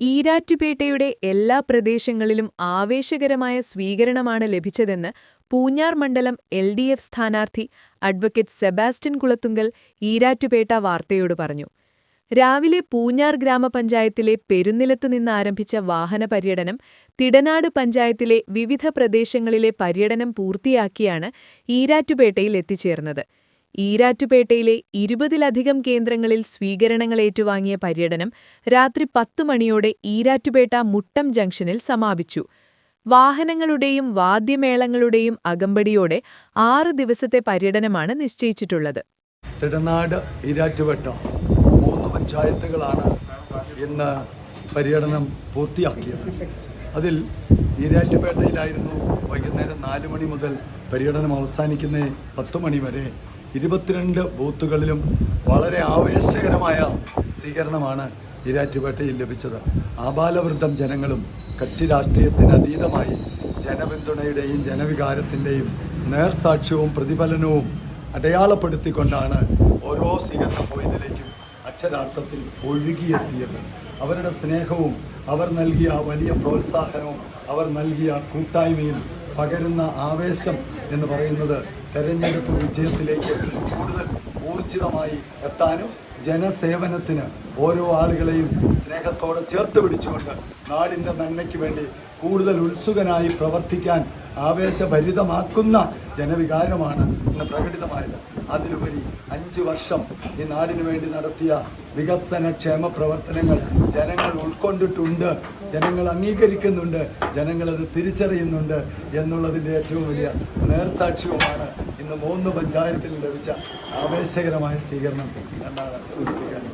ഈരാറ്റുപേട്ടയുടെ എല്ലാ പ്രദേശങ്ങളിലും ആവേശകരമായ സ്വീകരണമാണ് ലഭിച്ചതെന്ന് പൂഞ്ഞാർ മണ്ഡലം എൽ.ഡി.എഫ് സ്ഥാനാർത്ഥി അഡ്വക്കേറ്റ് സെബാസ്റ്റ്യൻ കുളത്തുങ്കൽ ഈരാറ്റുപേട്ട വാർത്തയോട് പറഞ്ഞു. രാവിലെ പൂഞ്ഞാർ ഗ്രാമപഞ്ചായത്തിലെ പെരുന്നിലത്ത് നിന്നാരംഭിച്ച വാഹനപര്യടനം തിടനാട് പഞ്ചായത്തിലെ വിവിധ പ്രദേശങ്ങളിലെ പര്യടനം പൂർത്തിയാക്കിയാണ് ഈരാറ്റുപേട്ടയിൽ എത്തിച്ചേർന്നത്. ഈരാറ്റുപേട്ടയിലെ 20-ലധികം കേന്ദ്രങ്ങളിൽ സ്വീകരണങ്ങളേറ്റുവാങ്ങിയ പര്യടനം രാത്രി 10 മണിയോടെ ഈരാറ്റുപേട്ട മുട്ടം ജംഗ്ഷനിൽ സമാപിച്ചു. വാഹനങ്ങളുടെയും വാദ്യമേളങ്ങളുടെയും അകമ്പടിയോടെ 6 ദിവസത്തെ പര്യടനമാണ് നിശ്ചയിച്ചിട്ടുള്ളത്. തിടനാട്, ഈരാറ്റുപേട്ട 3 പഞ്ചായത്തുകളാണ് ഇന്ന് പര്യടനം പൂർത്തിയാക്കിയത്. അതിൽ ഈരാറ്റുപേട്ടയിലായിരുന്നു വൈകുന്നേരം 4 മണി മുതൽ പര്യടനം അവസാനിക്കുന്ന 10 മണി വരെ 22 ബൂത്തുകളിലും വളരെ ആവേശകരമായ സ്വീകരണമാണ് ഈരാറ്റുപേട്ടയിൽ ലഭിച്ചത്. ആബാലവൃദ്ധം ജനങ്ങളും കക്ഷി രാഷ്ട്രീയത്തിനതീതമായി ജനപിന്തുണയുടെയും ജനവികാരത്തിൻ്റെയും നേർസാക്ഷ്യവും പ്രതിഫലനവും അടയാളപ്പെടുത്തിക്കൊണ്ടാണ് ഓരോ സ്വീകരണ പോയിന്റിലേക്കും അക്ഷരാർത്ഥത്തിൽ ഒഴുകിയെത്തിയത്. അവരുടെ സ്നേഹവും അവർ നൽകിയ വലിയ പ്രോത്സാഹനവും അവർ നൽകിയ കൂട്ടായ്മയും പകരുന്ന ആവേശം എന്ന് പറയുന്നത് തെരഞ്ഞെടുപ്പ് വിജയത്തിലേക്ക് കൂടുതൽ ഊർജിതമായി എത്താനും ജനസേവനത്തിന് ഓരോ ആളുകളെയും സ്നേഹത്തോടെ ചേർത്ത് പിടിച്ചുകൊണ്ട് നാടിൻ്റെ നന്മയ്ക്ക് വേണ്ടി കൂടുതൽ ഉത്സുകനായി പ്രവർത്തിക്കാൻ ആവേശഭരിതമാക്കുന്ന ജനവികാരമാണ് ഇന്ന് പ്രകടിതമായത്. അതിലുപരി 5 വർഷം ഈ നാടിനു വേണ്ടി നടത്തിയ വികസന ക്ഷേമ പ്രവർത്തനങ്ങൾ ജനങ്ങൾ ഉൾക്കൊണ്ടിട്ടുണ്ട്, ജനങ്ങൾ അംഗീകരിക്കുന്നുണ്ട്, ജനങ്ങളത് തിരിച്ചറിയുന്നുണ്ട് എന്നുള്ളതിൻ്റെ ഏറ്റവും വലിയ നേർസാക്ഷ്യവുമാണ് ഇന്ന് 3 പഞ്ചായത്തിൽ ലഭിച്ച ആവേശകരമായ സ്വീകരണം എന്നാണ് സൂചിപ്പിക്കാൻ.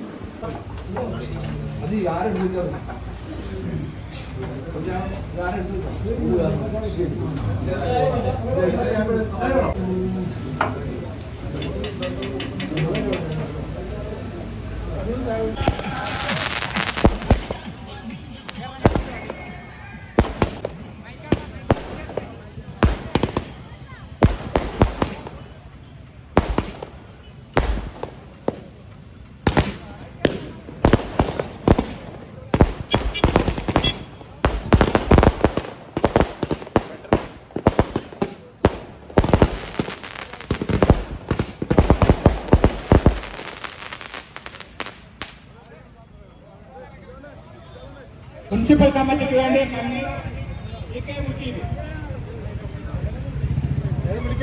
മുനിസിപ്പൽ കമ്മിറ്റിക്ക് വേണ്ടി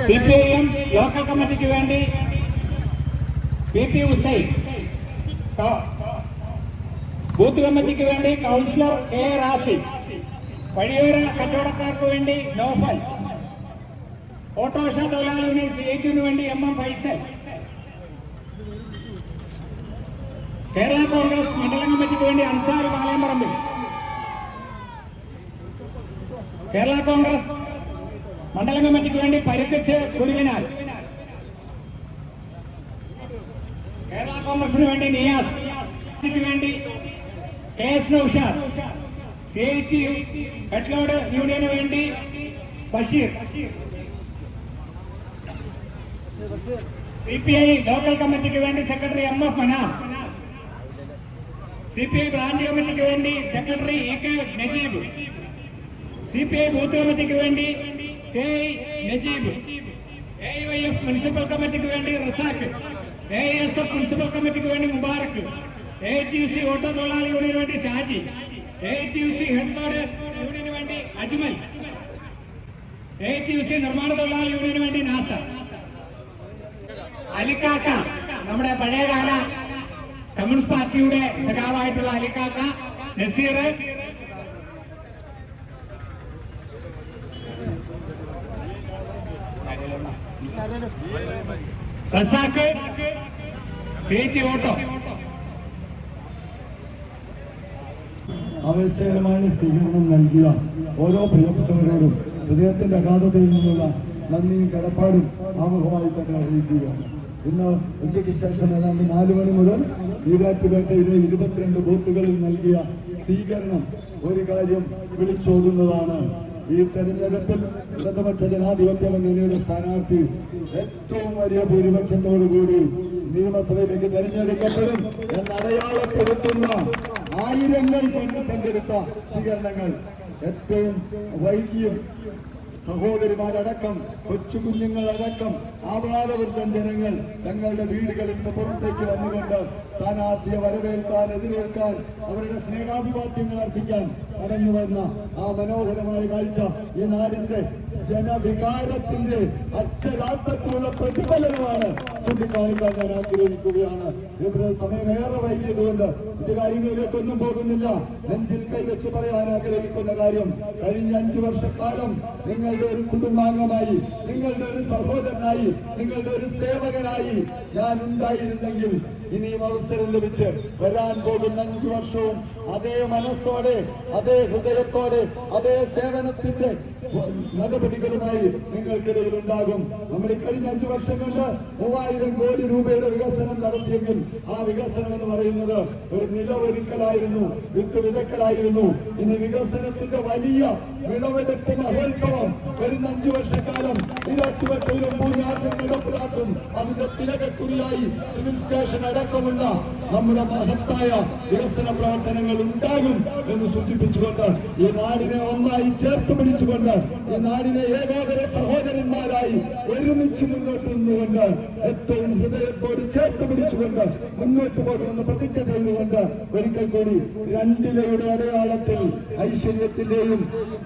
CPIM ലോക്കൽ കമ്മിറ്റിക്ക് വേണ്ടി PP ഹുസൈൻ, ബൂത്ത് കമ്മിറ്റിക്ക് വേണ്ടി കൗൺസിലർ A റാസിഫ്, വഴിയോര കച്ചവടക്കാർക്ക് വേണ്ടി നോഫൽ, ഓട്ടോറിക്ഷ തൊഴിലാളി യൂണിയൻ CITന് വേണ്ടി MM ഫൈസൽ, കേരള കോൺഗ്രസ് മണ്ഡലം കമ്മിറ്റിക്ക് വേണ്ടി അൻസാർ പാളയംപറമ്പിൽ, കേരള കോൺഗ്രസ് മണ്ഡലം കമ്മിറ്റിക്ക് വേണ്ടി പരിക്കച്ച് കുരുവിനാൽ, കേരള കോൺഗ്രസിന് വേണ്ടി നിയാസ്, വേണ്ടി KS നൗഷാദ്, CIT ഹെഡ്ലോഡ് യൂണിയന് വേണ്ടി ബഷീർ, CPI ലോക്കൽ കമ്മിറ്റിക്ക് വേണ്ടി secretary MF Manaf, CPI branch കമ്മിറ്റിക്ക് വേണ്ടി secretary EK Najeeb, CPI booth കമ്മിറ്റിക്ക് വേണ്ടി KI നജീബ്, AIYF മുനിസിപ്പൽ കമ്മിറ്റിക്ക് വേണ്ടി റസാഖ്, AISF മുനിസിപ്പൽ കമ്മിറ്റിക്ക് വേണ്ടി മുബാറക്ക്, ATUC ഓട്ടോ തൊഴിലാളി യൂണിയന് വേണ്ടി ഷാജി, ATUC ഹെഡ്ലോഡ് യൂണിയന് വേണ്ടി അജ്മൽ, ATUC നിർമ്മാണ തൊഴിലാളി യൂണിയന് വേണ്ടി നാസർ, അലിക്കാക്ക, നമ്മുടെ പഴയകാല കമ്മ്യൂണിസ്റ്റ് പാർട്ടിയുടെ സഖാവായിട്ടുള്ള അലിക്കാക്ക, നസീർ, റസാഖ്, CIT ഓട്ടോ. ആവേശകരമായ സ്വീകരണം നൽകിയ ഓരോ പ്രിയപ്പെട്ടവരോടും ഹൃദയത്തിന്റെ അഗാധതയിൽ നിന്നുള്ള നന്ദിയും കടപ്പാടും ആമുഖമായി തന്നെ അറിയിക്കുകയാണ്. ഇന്ന് ഉച്ചയ്ക്ക് ശേഷം ഏതാണ്ട് 4 മണി മുതൽ ഈരാറ്റുപേട്ടയിലെ 22 ബൂത്തുകളിൽ നൽകിയ സ്വീകരണം ഒരു കാര്യം വിളിച്ചോതുന്നതാണ്. ഈ തെരഞ്ഞെടുപ്പിൽ ഇടതുപക്ഷ ജനാധിപത്യ മുന്നണിയുടെ സ്ഥാനാർത്ഥി ഏറ്റവും വലിയ ഭൂരിപക്ഷത്തോടുകൂടി നിയമസഭയിലേക്ക് തെരഞ്ഞെടുക്കപ്പെടും എന്നടയാളപ്പെടുത്തുന്ന ആയിരങ്ങൾ കൊണ്ട് തന്റെ മനസ്സെടുത്ത സ്വീകരണങ്ങൾ. ഏറ്റവും വൈകിയും സഹോദരിമാരടക്കം കൊച്ചു കുഞ്ഞുങ്ങളടക്കം ആപാലവൃദ്ധം ജനങ്ങൾ തങ്ങളുടെ വീടുകളിൽ നിന്ന് പുറത്തേക്ക് വന്നുകൊണ്ട് സ്ഥാനാർത്ഥിയെ വരവേൽക്കാൻ, എതിരേൽക്കാൻ, അവരുടെ സ്നേഹാഭിവാദ്യങ്ങൾ അർപ്പിക്കാൻ കടന്നു വന്ന ആ മനോഹരമായ കാഴ്ച ഈ നാടിന്റെ ജനവികാരത്തിന്റെ അക്ഷരാർത്ഥത്തിലുള്ള പ്രതിഫലനമാണ് ചൂണ്ടിക്കാണിക്കാൻ ഞാൻ ആഗ്രഹിക്കുകയാണ്. ഇവിടെ സമയമേറെ വൈകിയതുകൊണ്ട് മറ്റു കാര്യങ്ങളിലേക്കൊന്നും പോകുന്നില്ല. നെഞ്ചിൽ കൈവച്ച് പറയാൻ ആഗ്രഹിക്കുന്ന കാര്യം, കഴിഞ്ഞ 5 വർഷക്കാലം നിങ്ങളുടെ ഒരു കുടുംബാംഗമായി, നിങ്ങളുടെ ഒരു സഹോദരനായി, നിങ്ങളുടെ ഒരു സേവകനായി ഞാൻ ഉണ്ടായിരുന്നെങ്കിൽ ഇനിയും അവസരം ലഭിച്ച് വരാൻ പോകുന്ന 5 വർഷവും അതേ മനസ്സോടെ, അതേ ഹൃദയത്തോടെ, അതേ സേവനത്തിന്റെ നടപടികളുമായി നിങ്ങൾക്കിടയിൽ ഉണ്ടാകും. നമ്മൾ ഈ കഴിഞ്ഞ 5 വർഷം കൊണ്ട് 3000 കോടി രൂപയുടെ വികസനം നടത്തിയെങ്കിൽ ആ വികസനം എന്ന് പറയുന്നത് ഒരു നിലവൊരുക്കലായിരുന്നു, വിത്ത് വിതക്കലായിരുന്നു. ഇനി വികസനത്തിന്റെ വലിയ വിളവെടുപ്പ് മഹോത്സവം വരുന്ന 5 വർഷക്കാലം ഇരട്ടുവട്ടയിലും പൂഞ്ഞാറിലും നടപ്പിലാക്കും. അതിന്റെ തിലകക്കുറിയായി സിവിൽ സ്റ്റേഷൻ അടക്കമുള്ള നമ്മുടെ മഹത്തായ വികസന പ്രവർത്തനങ്ങൾ ഉണ്ടാകും എന്ന് സൂചിപ്പിച്ചുകൊണ്ട് ഈ നാടിനെ ഒന്നായി ചേർത്ത് പിടിച്ചുകൊണ്ട് ഈ നാടിനെ ഏകോദര സഹോദരന്മാരായി ഒരുമിച്ച് മുന്നോട്ട് നിന്നുകൊണ്ട് ഏറ്റവും ഹൃദയത്തോട് ചേർത്ത് പിടിച്ചുകൊണ്ട് മുന്നോട്ട് പോകുമെന്ന് പ്രതിജ്ഞ ചെയ്തുകൊണ്ട് ഒരിക്കൽ കൂടി 2 ഇലയുടെ അടയാളത്തിൽ ഐശ്വര്യത്തിന്റെയും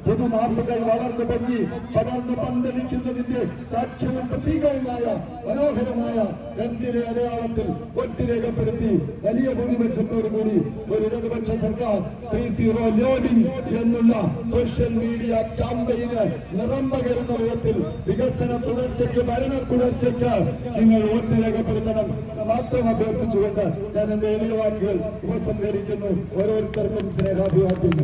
പുതുമാർപ്പുകൾ വളർന്നു പൊങ്ങി പടർന്ന് പന്തലിക്കുന്നതിന്റെ സാക്ഷ്യവും പ്രതീകവുമായ മനോഹരമായ 2 ഇല അടയാളത്തിൽ വോട്ട് രേഖപ്പെടുത്തി വലിയ ഭൂരിപക്ഷത്തോടു കൂടി ഒരു ഇടതുപക്ഷ സർക്കാർ 3-0 ലോഡിംഗ് എന്നുള്ള സോഷ്യൽ മീഡിയ ക്യാമ്പയിന് നിറം പകരുന്ന വിധത്തിൽ വികസന തുടർച്ചയ്ക്ക്, ഭരണ തുടർച്ചയ്ക്ക് നിങ്ങൾ വോട്ട് രേഖപ്പെടുത്തണം മാത്രം അഭ്യർത്ഥിച്ചുകൊണ്ട് ഞാൻ എന്റെ എളിയ വാക്കുകൾ ഉപസംഹരിക്കുന്നു. ഓരോരുത്തർക്കും സ്നേഹാഭിവാദ്യം.